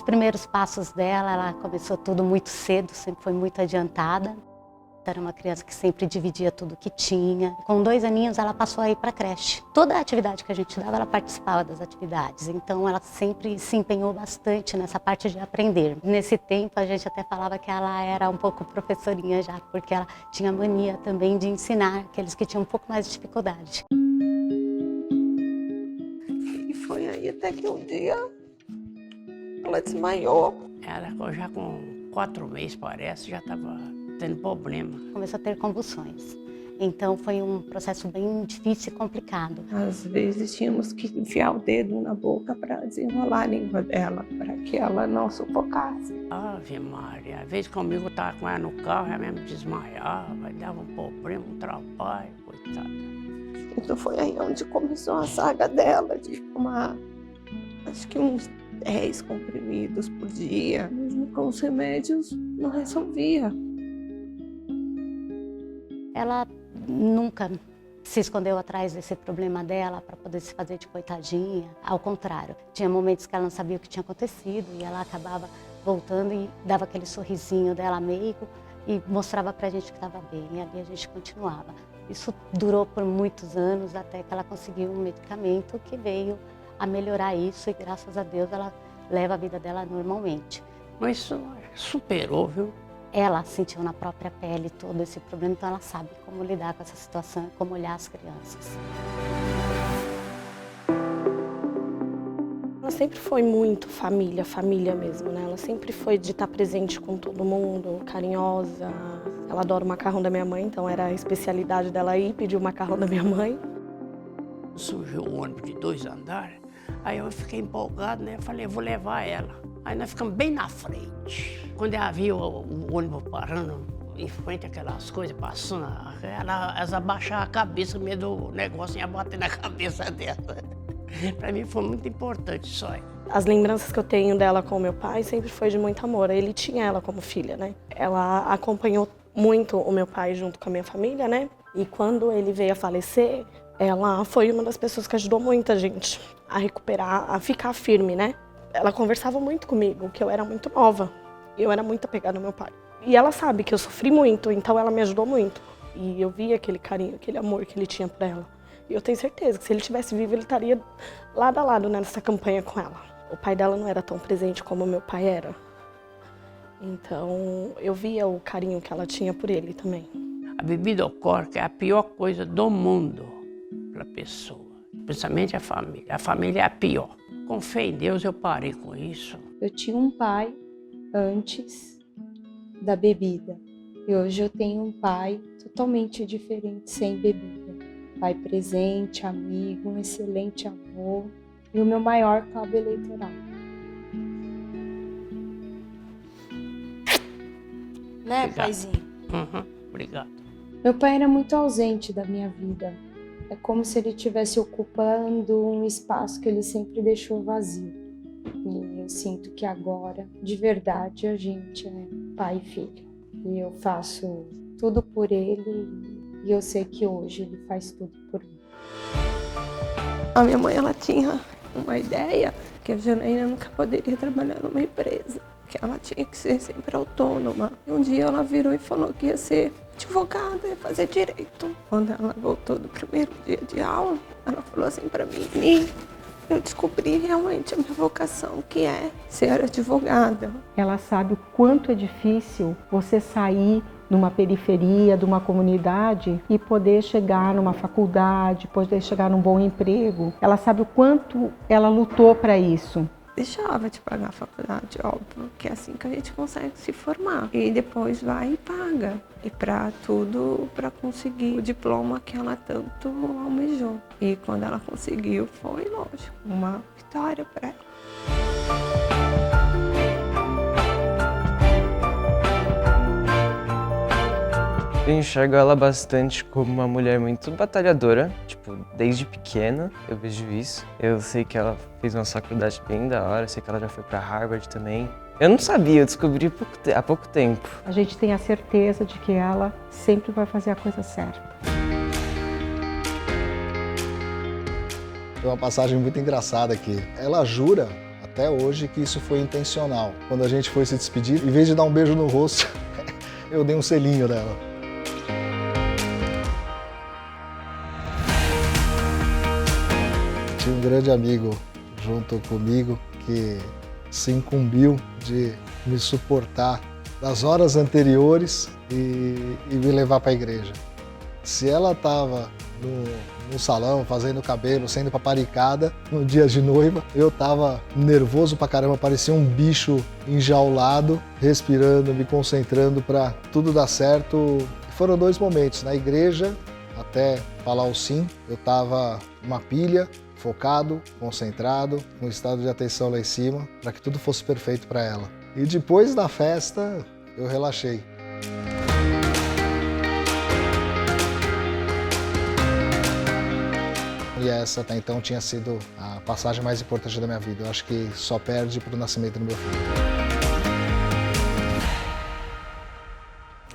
primeiros passos dela, ela começou tudo muito cedo, sempre foi muito adiantada. Era uma criança que sempre dividia tudo que tinha. Com 2 aninhos, ela passou a ir para a creche. Toda a atividade que a gente dava, ela participava das atividades. Então, ela sempre se empenhou bastante nessa parte de aprender. Nesse tempo, a gente até falava que ela era um pouco professorinha já, porque ela tinha mania também de ensinar aqueles que tinham um pouco mais de dificuldade. E foi aí até que um dia ela desmaiou. Ela já com 4 meses, parece, já estava tendo problema. Começou a ter convulsões. Então foi um processo bem difícil e complicado. Às vezes tínhamos que enfiar o dedo na boca para desenrolar a língua dela, para que ela não sufocasse. Ave Maria, às vezes comigo eu estava com ela no carro, ela mesmo desmaiava, dava um problema, um trabalho, coitada. Então foi aí onde começou a saga dela, de tomar, acho que uns 10 comprimidos por dia. Mesmo com os remédios, não resolvia. Ela nunca se escondeu atrás desse problema dela para poder se fazer de coitadinha. Ao contrário, tinha momentos que ela não sabia o que tinha acontecido e ela acabava voltando e dava aquele sorrisinho dela meigo e mostrava pra gente que estava bem. E ali a gente continuava. Isso durou por muitos anos até que ela conseguiu um medicamento que veio a melhorar isso e graças a Deus ela leva a vida dela normalmente. Mas isso superou, viu? Ela sentiu na própria pele todo esse problema, então ela sabe como lidar com essa situação e como olhar as crianças. Ela sempre foi muito família, família mesmo, né? Ela sempre foi de estar presente com todo mundo, carinhosa. Ela adora o macarrão da minha mãe, então era a especialidade dela ir pedir o macarrão da minha mãe. Surgiu um ônibus de 2 andares, aí eu fiquei empolgado, né? Falei, eu vou levar ela. Aí nós ficamos bem na frente. Quando ela viu o ônibus parando em frente àquelas coisas passando, elas abaixaram a cabeça, medo do negócio ia bater na cabeça dela. Para mim foi muito importante isso aí. As lembranças que eu tenho dela com o meu pai sempre foi de muito amor. Ele tinha ela como filha, né? Ela acompanhou muito o meu pai junto com a minha família, né? E quando ele veio a falecer, ela foi uma das pessoas que ajudou muita gente a recuperar, a ficar firme, né? Ela conversava muito comigo, que eu era muito nova. Eu era muito apegada ao meu pai. E ela sabe que eu sofri muito, então ela me ajudou muito. E eu via aquele carinho, aquele amor que ele tinha por ela. E eu tenho certeza que se ele estivesse vivo, ele estaria lado a lado, né, nessa campanha com ela. O pai dela não era tão presente como o meu pai era. Então, eu via o carinho que ela tinha por ele também. A bebida alcoólica é a pior coisa do mundo para a pessoa, principalmente a família. A família é a pior. Com fé em Deus eu parei com isso. Eu tinha um pai antes da bebida e hoje eu tenho um pai totalmente diferente sem bebida. Pai presente, amigo, um excelente avô e o meu maior cabo eleitoral. Né, Obrigado. paizinho? Uhum, obrigado. Meu pai era muito ausente da minha vida. É como se ele estivesse ocupando um espaço que ele sempre deixou vazio. E eu sinto que agora, de verdade, a gente é pai e filho. E eu faço tudo por ele e eu sei que hoje ele faz tudo por mim. A minha mãe, ela tinha uma ideia que a Janaína nunca poderia trabalhar numa empresa, que ela tinha que ser sempre autônoma. E um dia ela virou e falou que ia ser advogada, ia fazer direito. Quando ela voltou do primeiro dia de aula, ela falou assim pra mim, eu descobri realmente a minha vocação, que é ser advogada. Ela sabe o quanto é difícil você sair numa periferia, de uma comunidade e poder chegar numa faculdade, poder chegar num bom emprego. Ela sabe o quanto ela lutou para isso. Deixava de pagar a faculdade, óbvio, que é assim que a gente consegue se formar. E depois vai e paga. E para tudo, para conseguir o diploma que ela tanto almejou. E quando ela conseguiu, foi, lógico, uma vitória para ela. Eu enxergo ela bastante como uma mulher muito batalhadora, tipo, desde pequena eu vejo isso. Eu sei que ela fez uma faculdade bem da hora, sei que ela já foi pra Harvard também. Eu não sabia, eu descobri há pouco tempo. A gente tem a certeza de que ela sempre vai fazer a coisa certa. Tem uma passagem muito engraçada aqui. Ela jura, até hoje que isso foi intencional. Quando a gente foi se despedir, em vez de dar um beijo no rosto, eu dei um selinho nela. Tinha um grande amigo junto comigo que se incumbiu de me suportar das horas anteriores e me levar para a igreja. Se ela estava no salão fazendo cabelo, sendo paparicada no dia de noiva, eu estava nervoso pra caramba, parecia um bicho enjaulado, respirando, me concentrando para tudo dar certo. Foram 2 momentos, na igreja, até falar o sim, eu estava uma pilha, focado, concentrado, com um estado de atenção lá em cima, para que tudo fosse perfeito para ela. E depois da festa, eu relaxei. E essa até então tinha sido a passagem mais importante da minha vida. Eu acho que só perde para o nascimento do meu filho.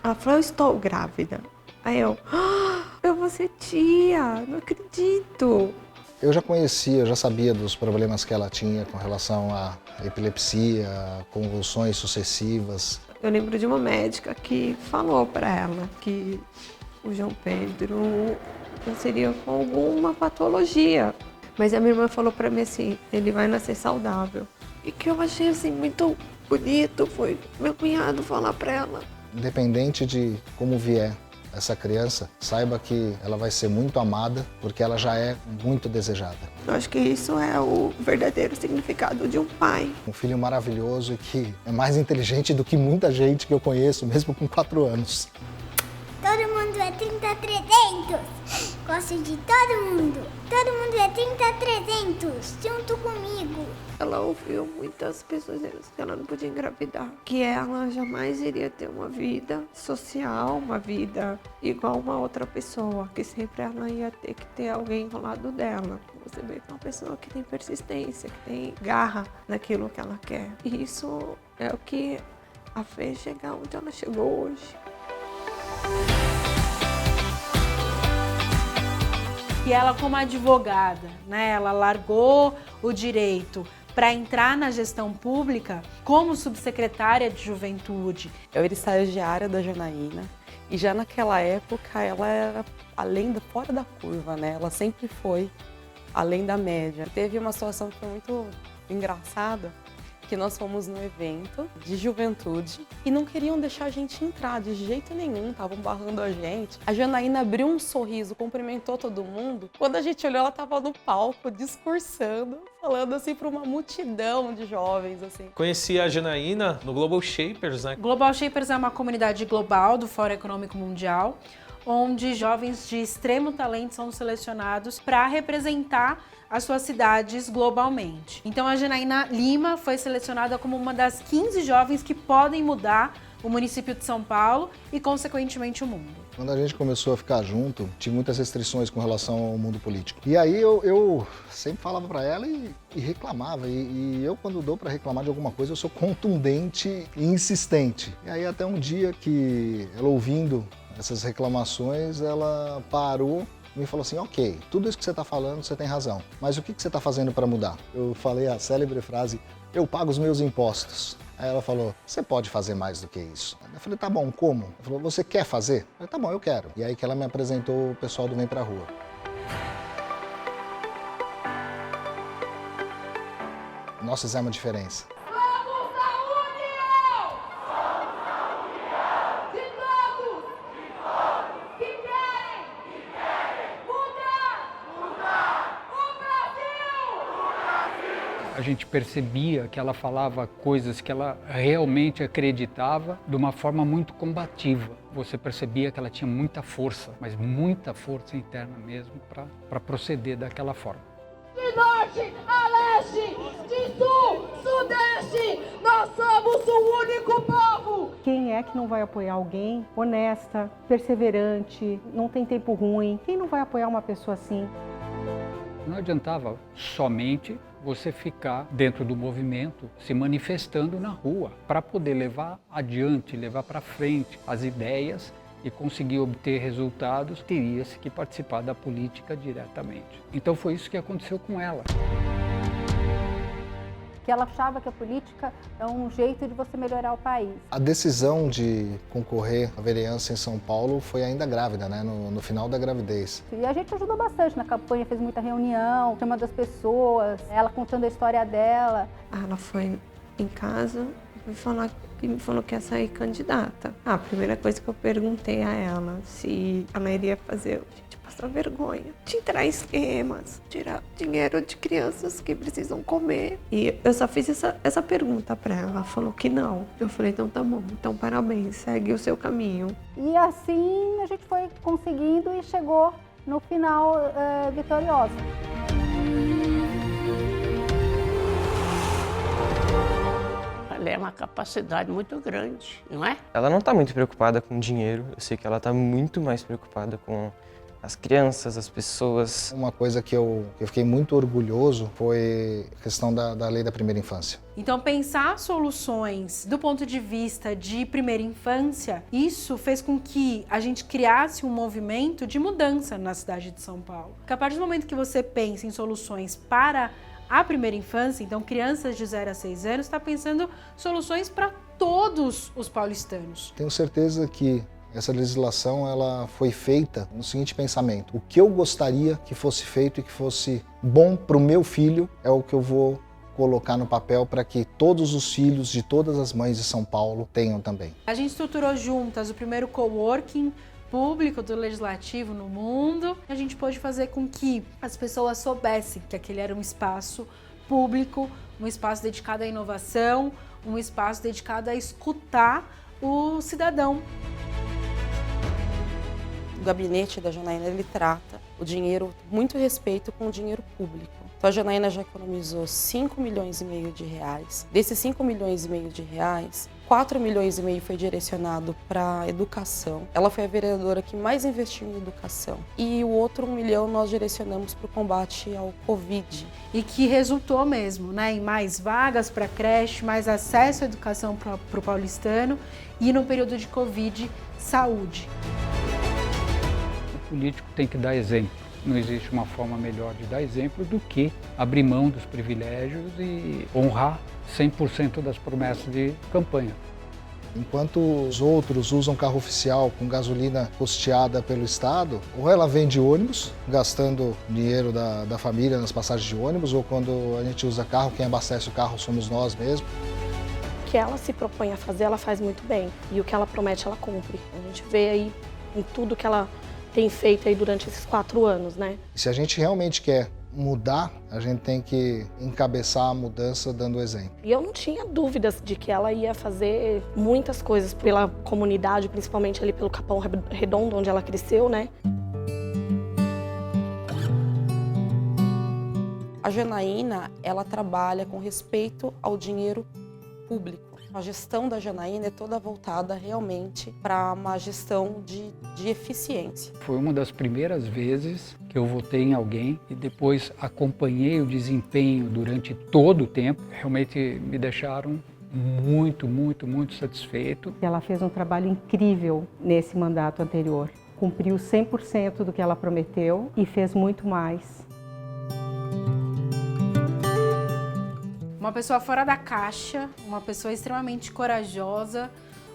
Ela falou, eu estou grávida. Aí eu vou ser tia, não acredito. Eu já conhecia, eu já sabia dos problemas que ela tinha com relação à epilepsia, convulsões sucessivas. Eu lembro de uma médica que falou para ela que o João Pedro nasceria com alguma patologia. Mas a minha irmã falou para mim assim, ele vai nascer saudável. E que eu achei assim muito bonito foi meu cunhado falar para ela. Independente de como vier essa criança, saiba que ela vai ser muito amada, porque ela já é muito desejada. Eu acho que isso é o verdadeiro significado de um pai. Um filho maravilhoso e que é mais inteligente do que muita gente que eu conheço, mesmo com 4 anos. Todo mundo é 30-300. Gosto de todo mundo. Todo mundo é 30-300. Junto comigo. Ela ouviu muitas pessoas dizendo que ela não podia engravidar. Que ela jamais iria ter uma vida social, uma vida igual uma outra pessoa. Que sempre ela ia ter que ter alguém ao lado dela. Você vê que é uma pessoa que tem persistência, que tem garra naquilo que ela quer. E isso é o que a fez chegar onde ela chegou hoje. E ela, como advogada, né, ela largou o direito para entrar na gestão pública como subsecretária de juventude. Eu era estagiária da Janaína e já naquela época ela era fora da curva, né? Ela sempre foi além da média. Teve uma situação que foi muito engraçada, que nós fomos num evento de juventude e não queriam deixar a gente entrar de jeito nenhum, estavam barrando a gente. A Janaína abriu um sorriso, cumprimentou todo mundo. Quando a gente olhou, ela estava no palco, discursando, falando assim para uma multidão de jovens. Assim. Conheci a Janaína no Global Shapers, né? Global Shapers é uma comunidade global do Fórum Econômico Mundial, onde jovens de extremo talento são selecionados para representar as suas cidades globalmente. Então a Janaína Lima foi selecionada como uma das 15 jovens que podem mudar o município de São Paulo e, consequentemente, o mundo. Quando a gente começou a ficar junto, tinha muitas restrições com relação ao mundo político. E aí eu sempre falava para ela e reclamava. E eu, quando dou para reclamar de alguma coisa, eu sou contundente e insistente. E aí até um dia que ela, ouvindo essas reclamações, ela parou e me falou assim, ok, tudo isso que você está falando, você tem razão, mas o que você está fazendo para mudar? Eu falei a célebre frase, eu pago os meus impostos. Aí ela falou, você pode fazer mais do que isso. Eu falei, tá bom, como? Ela falou, você quer fazer? Eu falei, tá bom, eu quero. E aí que ela me apresentou o pessoal do Vem Pra Rua. Nós fizemos uma diferença. A gente percebia que ela falava coisas que ela realmente acreditava de uma forma muito combativa. Você percebia que ela tinha muita força, mas muita força interna mesmo para proceder daquela forma. De norte a leste, de sul, sudeste, nós somos o único povo! Quem é que não vai apoiar alguém honesta, perseverante, não tem tempo ruim? Quem não vai apoiar uma pessoa assim? Não adiantava somente você ficar dentro do movimento, se manifestando na rua, para poder levar adiante, levar para frente as ideias e conseguir obter resultados, teria-se que participar da política diretamente. Então foi isso que aconteceu com ela. que ela achava que a política é um jeito de você melhorar o país. A decisão de concorrer à vereança em São Paulo foi ainda grávida, né? No final da gravidez. E a gente ajudou bastante na campanha, fez muita reunião, chamando as pessoas, ela contando a história dela. Ela foi em casa e me falou que ia sair candidata. A primeira coisa que eu perguntei a ela se ela iria fazer, passar vergonha, de entrar em esquemas, tirar dinheiro de crianças que precisam comer. E eu só fiz essa pergunta para ela. Ela falou que não. Eu falei, então tá bom, então parabéns, segue o seu caminho. E assim a gente foi conseguindo e chegou no final vitoriosa. Ela é uma capacidade muito grande, não é? Ela não está muito preocupada com dinheiro, eu sei que ela está muito mais preocupada com as crianças, as pessoas. Uma coisa que eu fiquei muito orgulhoso foi a questão da lei da primeira infância. Então, pensar soluções do ponto de vista de primeira infância, isso fez com que a gente criasse um movimento de mudança na cidade de São Paulo. Porque a partir do momento que você pensa em soluções para a primeira infância, então crianças de 0 a 6 anos, está pensando soluções para todos os paulistanos. Tenho certeza que essa legislação ela foi feita no seguinte pensamento: o que eu gostaria que fosse feito e que fosse bom para o meu filho é o que eu vou colocar no papel para que todos os filhos de todas as mães de São Paulo tenham também. A gente estruturou juntas o primeiro coworking público do Legislativo no mundo. A gente pôde fazer com que as pessoas soubessem que aquele era um espaço público, um espaço dedicado à inovação, um espaço dedicado a escutar o cidadão. O gabinete da Janaína, ele trata o dinheiro, muito respeito com o dinheiro público. Então a Janaína já economizou 5,5 milhões de reais. Desses 5,5 milhões de reais, 4,5 milhões foi direcionado para educação. Ela foi a vereadora que mais investiu em educação. E o outro 1 milhão nós direcionamos para o combate ao Covid. E que resultou mesmo, né, em mais vagas para creche, mais acesso à educação para o paulistano e no período de Covid, saúde. O político tem que dar exemplo. Não existe uma forma melhor de dar exemplo do que abrir mão dos privilégios e honrar 100% das promessas de campanha. Enquanto os outros usam carro oficial com gasolina custeada pelo Estado, ou ela vem de ônibus, gastando dinheiro da família nas passagens de ônibus, ou quando a gente usa carro, quem abastece o carro somos nós mesmos. O que ela se propõe a fazer, ela faz muito bem. E o que ela promete, ela cumpre. A gente vê aí em tudo que ela tem feito aí durante esses 4 anos, né? Se a gente realmente quer mudar, a gente tem que encabeçar a mudança dando exemplo. E eu não tinha dúvidas de que ela ia fazer muitas coisas pela comunidade, principalmente ali pelo Capão Redondo, onde ela cresceu, né? A Janaína, ela trabalha com respeito ao dinheiro público. A gestão da Janaína é toda voltada realmente para uma gestão de eficiência. Foi uma das primeiras vezes que eu votei em alguém e depois acompanhei o desempenho durante todo o tempo. Realmente me deixaram muito satisfeito. Ela fez um trabalho incrível nesse mandato anterior. Cumpriu 100% do que ela prometeu e fez muito mais. Uma pessoa fora da caixa, uma pessoa extremamente corajosa,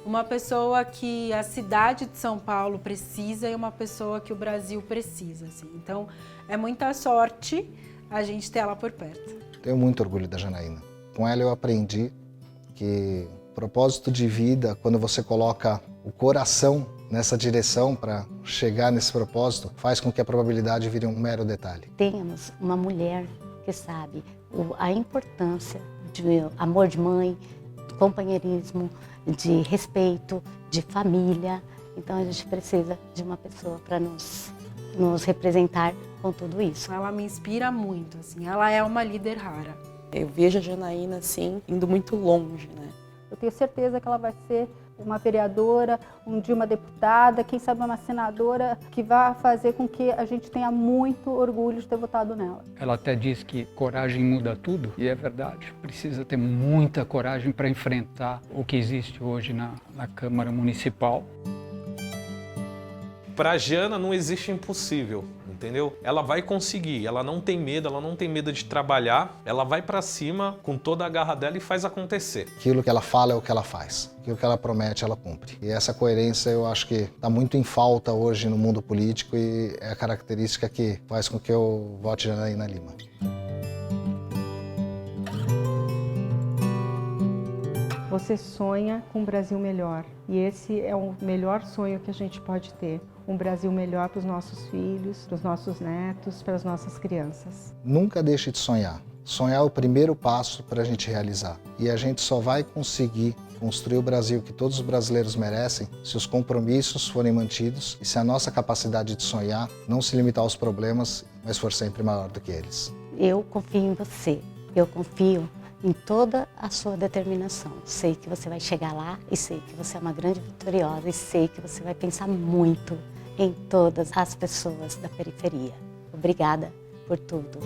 uma pessoa que a cidade de São Paulo precisa e uma pessoa que o Brasil precisa, assim. Então, é muita sorte a gente ter ela por perto. Tenho muito orgulho da Janaína. Com ela eu aprendi que propósito de vida, quando você coloca o coração nessa direção para chegar nesse propósito, faz com que a probabilidade vire um mero detalhe. Temos uma mulher que sabe a importância de amor de mãe, de companheirismo, de respeito, de família. Então a gente precisa de uma pessoa para nos representar com tudo isso. Ela me inspira muito, assim, ela é uma líder rara. Eu vejo a Janaína, assim, indo muito longe, né? Eu tenho certeza que ela vai ser uma vereadora, um dia uma deputada, quem sabe uma senadora, que vai fazer com que a gente tenha muito orgulho de ter votado nela. Ela até diz que coragem muda tudo, e é verdade. Precisa ter muita coragem para enfrentar o que existe hoje na Câmara Municipal. Para a Jana não existe impossível, entendeu? Ela vai conseguir, ela não tem medo de trabalhar, ela vai pra cima com toda a garra dela e faz acontecer. Aquilo que ela fala é o que ela faz. Aquilo que ela promete, ela cumpre. E essa coerência eu acho que está muito em falta hoje no mundo político e é a característica que faz com que eu vote Janaína Lima. Você sonha com um Brasil melhor e esse é o melhor sonho que a gente pode ter. Um Brasil melhor para os nossos filhos, para os nossos netos, para as nossas crianças. Nunca deixe de sonhar. Sonhar é o primeiro passo para a gente realizar. E a gente só vai conseguir construir o Brasil que todos os brasileiros merecem se os compromissos forem mantidos e se a nossa capacidade de sonhar não se limitar aos problemas, mas for sempre maior do que eles. Eu confio em você, eu confio em toda a sua determinação. Sei que você vai chegar lá e sei que você é uma grande vitoriosa e sei que você vai pensar muito em todas as pessoas da periferia. Obrigada por tudo.